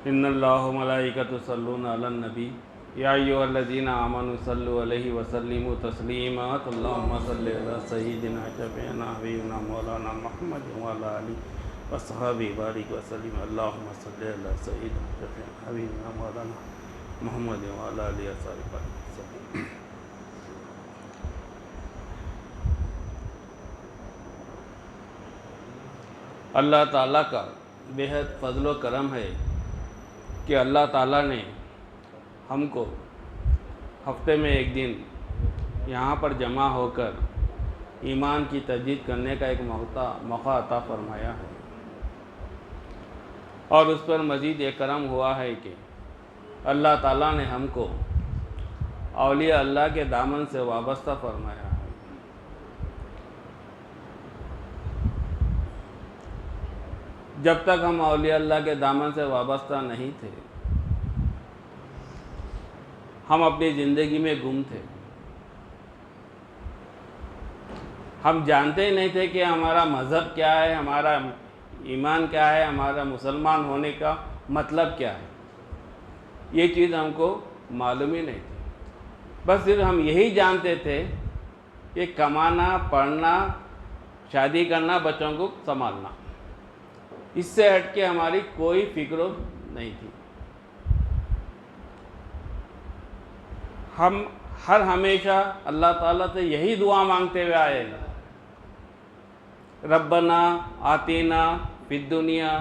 ان اللہ و ملائکۃ یصلون علی النبی یا ایھا الذین آمنوا صلوا علیہ وسلموا تسلیما اللہم صلی علی سیدنا شفیعنا حبیبنا مولانا محمد وعلی آلہ وصحبہ بارک وسلم اللہم صلی علی سیدنا شفیعنا حبیبنا مولانا محمد وعلی آلہ وصحبہ بارک وسلم۔ اللہ تعالیٰ کا بےحد فضل و کرم ہے کہ اللہ تعالیٰ نے ہم کو ہفتے میں ایک دن یہاں پر جمع ہو کر ایمان کی تجدید کرنے کا ایک موقع عطا فرمایا ہے، اور اس پر مزید یہ کرم ہوا ہے کہ اللہ تعالیٰ نے ہم کو اولیاء اللہ کے دامن سے وابستہ فرمایا ہے۔ جب تک ہم اولیاء اللہ کے دامن سے وابستہ نہیں تھے، ہم اپنی زندگی میں گم تھے۔ ہم جانتے ہی نہیں تھے کہ ہمارا مذہب کیا ہے، ہمارا ایمان کیا ہے، ہمارا مسلمان ہونے کا مطلب کیا ہے، یہ چیز ہم کو معلوم ہی نہیں تھی۔ بس صرف ہم یہی جانتے تھے کہ کمانا، پڑھنا، شادی کرنا، بچوں کو سنبھالنا، اس سے ہٹ کے ہماری کوئی فکر نہیں تھی۔ ہم ہمیشہ اللہ تعالیٰ سے یہی دعا مانگتے ہوئے آئے ہیں، ربنا آتینا فی الدنیا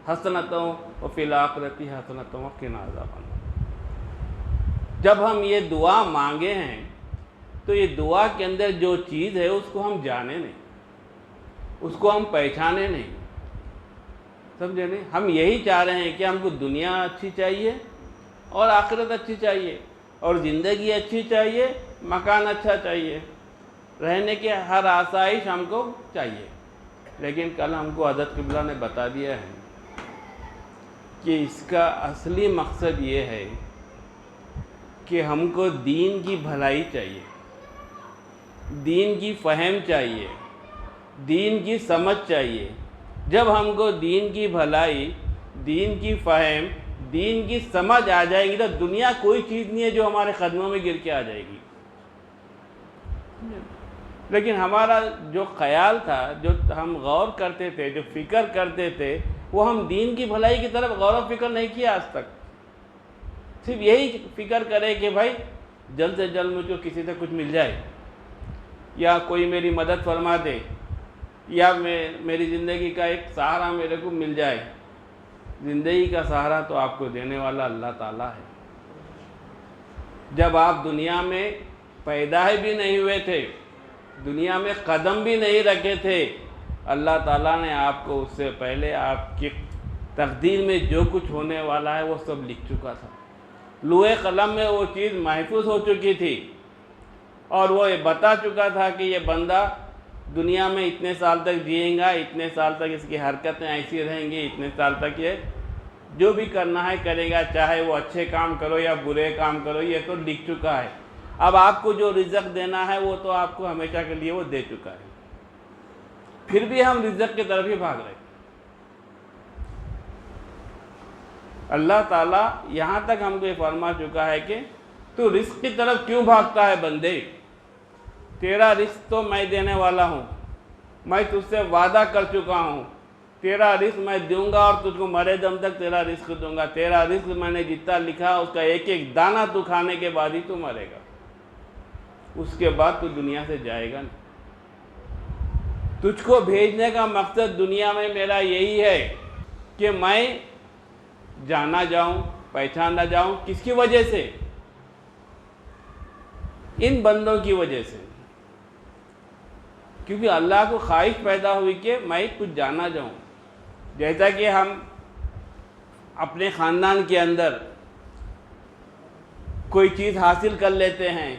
حسنۃ وفی الآخرۃ حسنۃ وقنا عذاب النار۔ جب ہم یہ دعا مانگے ہیں تو یہ دعا کے اندر جو چیز ہے اس کو ہم جانے نہیں، اس کو ہم پہچانے نہیں، سمجھے نہیں؟ ہم یہی چاہ رہے ہیں کہ ہم کو دنیا اچھی چاہیے اور آخرت اچھی چاہیے اور زندگی اچھی چاہیے، مکان اچھا چاہیے، رہنے کے ہر آسائش ہم کو چاہیے۔ لیکن کل ہم کو حضرت قبلہ نے بتا دیا ہے کہ اس کا اصلی مقصد یہ ہے کہ ہم کو دین کی بھلائی چاہیے، دین کی فہم چاہیے، دین کی سمجھ چاہیے۔ جب ہم کو دین کی بھلائی، دین کی فہم، دین کی سمجھ آ جائے گی تو دنیا کوئی چیز نہیں ہے جو ہمارے قدموں میں گر کے آ جائے گی۔ لیکن ہمارا جو خیال تھا، جو ہم غور کرتے تھے، جو فکر کرتے تھے، وہ ہم دین کی بھلائی کی طرف غور و فکر نہیں کیا آج تک۔ صرف یہی فکر کرے کہ بھائی جلد سے جلد مجھ کو کسی سے کچھ مل جائے، یا کوئی میری مدد فرما دے، یا میری زندگی کا ایک سہارا میرے کو مل جائے۔ زندگی کا سہارا تو آپ کو دینے والا اللہ تعالیٰ ہے۔ جب آپ دنیا میں پیدا بھی نہیں ہوئے تھے، دنیا میں قدم بھی نہیں رکھے تھے، اللہ تعالیٰ نے آپ کو اس سے پہلے آپ کی تقدیر میں جو کچھ ہونے والا ہے وہ سب لکھ چکا تھا۔ لوح قلم میں وہ چیز محفوظ ہو چکی تھی، اور وہ یہ بتا چکا تھا کہ یہ بندہ دنیا میں اتنے سال تک جئیں گا، اتنے سال تک اس کی حرکتیں ایسی رہیں گی، اتنے سال تک یہ جو بھی کرنا ہے کرے گا، چاہے وہ اچھے کام کرو یا برے کام کرو، یہ تو لکھ چکا ہے۔ اب آپ کو جو رزق دینا ہے وہ تو آپ کو ہمیشہ کے لیے وہ دے چکا ہے، پھر بھی ہم رزق کی طرف ہی بھاگ رہے ہیں۔ اللہ تعالیٰ یہاں تک ہم کو یہ فرما چکا ہے کہ تو رزق کی طرف کیوں بھاگتا ہے بندے؟ تیرا رزق تو میں دینے والا ہوں، میں تجھ سے وعدہ کر چکا ہوں، تیرا رزق میں دوں گا اور تجھ کو مرے دم تک تیرا رزق دوں گا۔ تیرا رزق میں نے جتنا لکھا اس کا ایک ایک دانہ تو کھانے کے بعد ہی تو مرے گا، اس کے بعد تو دنیا سے جائے گا نہیں۔ تجھ کو بھیجنے کا مقصد دنیا میں میرا یہی ہے کہ میں جانا جاؤں، پہچانا جاؤں۔ کس کی وجہ سے؟ ان بندوں کی وجہ سے، کیونکہ اللہ کو خواہش پیدا ہوئی کہ میں کچھ جانا جاؤں۔ جیسا کہ ہم اپنے خاندان کے اندر کوئی چیز حاصل کر لیتے ہیں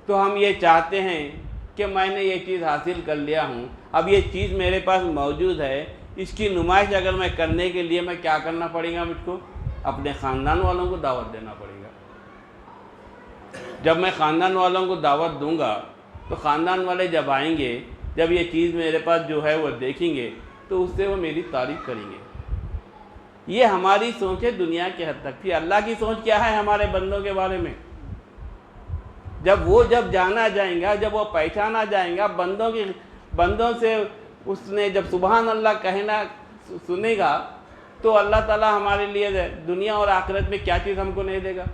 تو ہم یہ چاہتے ہیں کہ میں نے یہ چیز حاصل کر لیا ہوں، اب یہ چیز میرے پاس موجود ہے، اس کی نمائش اگر میں کرنے کے لیے میں کیا کرنا پڑے گا؟ مجھ کو اپنے خاندان والوں کو دعوت دینا پڑے گا۔ جب میں خاندان والوں کو دعوت دوں گا تو خاندان والے جب آئیں گے، جب یہ چیز میرے پاس جو ہے وہ دیکھیں گے تو اس سے وہ میری تعریف کریں گے۔ یہ ہماری سوچ ہے دنیا کے حد تک تھی. اللہ کی سوچ کیا ہے ہمارے بندوں کے بارے میں؟ جب جانا جائیں گا، جب وہ پہچانا جائیں گا بندوں سے، اس نے جب سبحان اللہ کہنا سنے گا تو اللہ تعالیٰ ہمارے لیے دنیا اور آخرت میں کیا چیز ہم کو نہیں دے گا.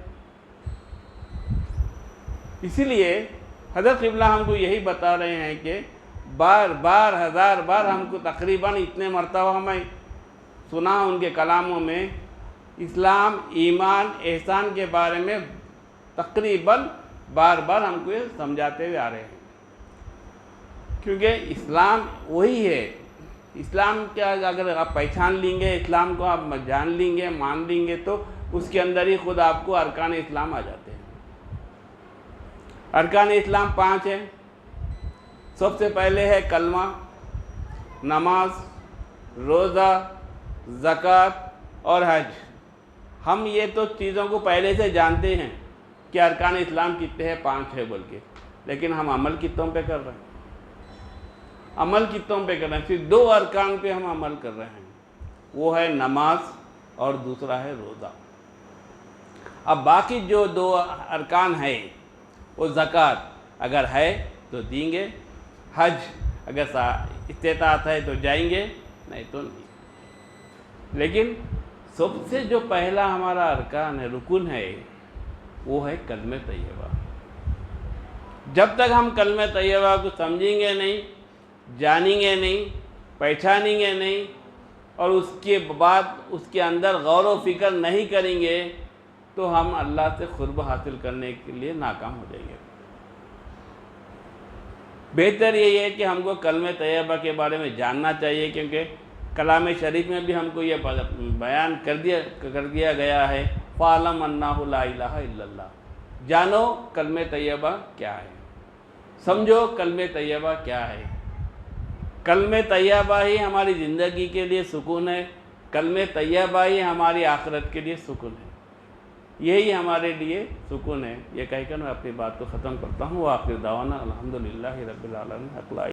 اسی لیے حضرت قبلہ ہم کو یہی بتا رہے ہیں کہ بار ہزار بار ہم کو تقریباً اتنے مرتبہ ہمیں سنا ان کے کلاموں میں اسلام، ایمان، احسان کے بارے میں تقریباً بار ہم کو یہ سمجھاتے ہوئے آ رہے ہیں. کیونکہ اسلام وہی ہے. اسلام کیا اگر آپ پہچان لیں گے، اسلام کو آپ جان لیں گے، مان لیں گے تو اس کے اندر ہی خود آپ کو ارکان اسلام آ جاتے ہیں. ارکان اسلام 5 ہیں. سب سے پہلے ہے کلمہ، نماز، روزہ، زکوٰۃ اور حج. ہم یہ تو چیزوں کو پہلے سے جانتے ہیں کہ ارکان اسلام کتنے ہیں، 5 ہے بول کے، لیکن ہم عمل کتوں پہ کر رہے ہیں؟ عمل کتوں پہ کر رہے ہیں؟ صرف 2 ارکان پہ ہم عمل کر رہے ہیں، وہ ہے نماز اور دوسرا ہے روزہ. اب باقی جو 2 ارکان ہے وہ زکوٰۃ اگر ہے تو دیں گے، حج اگر استطاعت ہے تو جائیں گے، نہیں تو نہیں. لیکن سب سے جو پہلا ہمارا ارکان ہے، رکن ہے، وہ ہے کلمہ طیبہ. جب تک ہم کلمہ طیبہ کو سمجھیں گے نہیں، جانیں گے نہیں، پہچانیں گے نہیں، اور اس کے بعد اس کے اندر غور و فکر نہیں کریں گے تو ہم اللہ سے قرب حاصل کرنے کے لیے ناکام ہو جائیں گے. بہتر یہ ہے کہ ہم کو کلمہ طیبہ کے بارے میں جاننا چاہیے، کیونکہ کلام شریف میں بھی ہم کو یہ بیان کر دیا گیا ہے، فَاعْلَمْ أَنَّهُ لَا إِلَٰهَ إِلَّا اللَّهُ. جانو کلمہ طیبہ کیا ہے، سمجھو کلمہ طیبہ کیا ہے. کلمہ طیبہ ہی ہماری زندگی کے لیے سکون ہے، کلمہ طیبہ ہی ہماری آخرت کے لیے سکون ہے، یہی ہمارے لیے سکون ہے. یہ کہہ کر میں اپنی بات کو ختم کرتا ہوں. وآخر دعوانا الحمدللہ رب العالمین.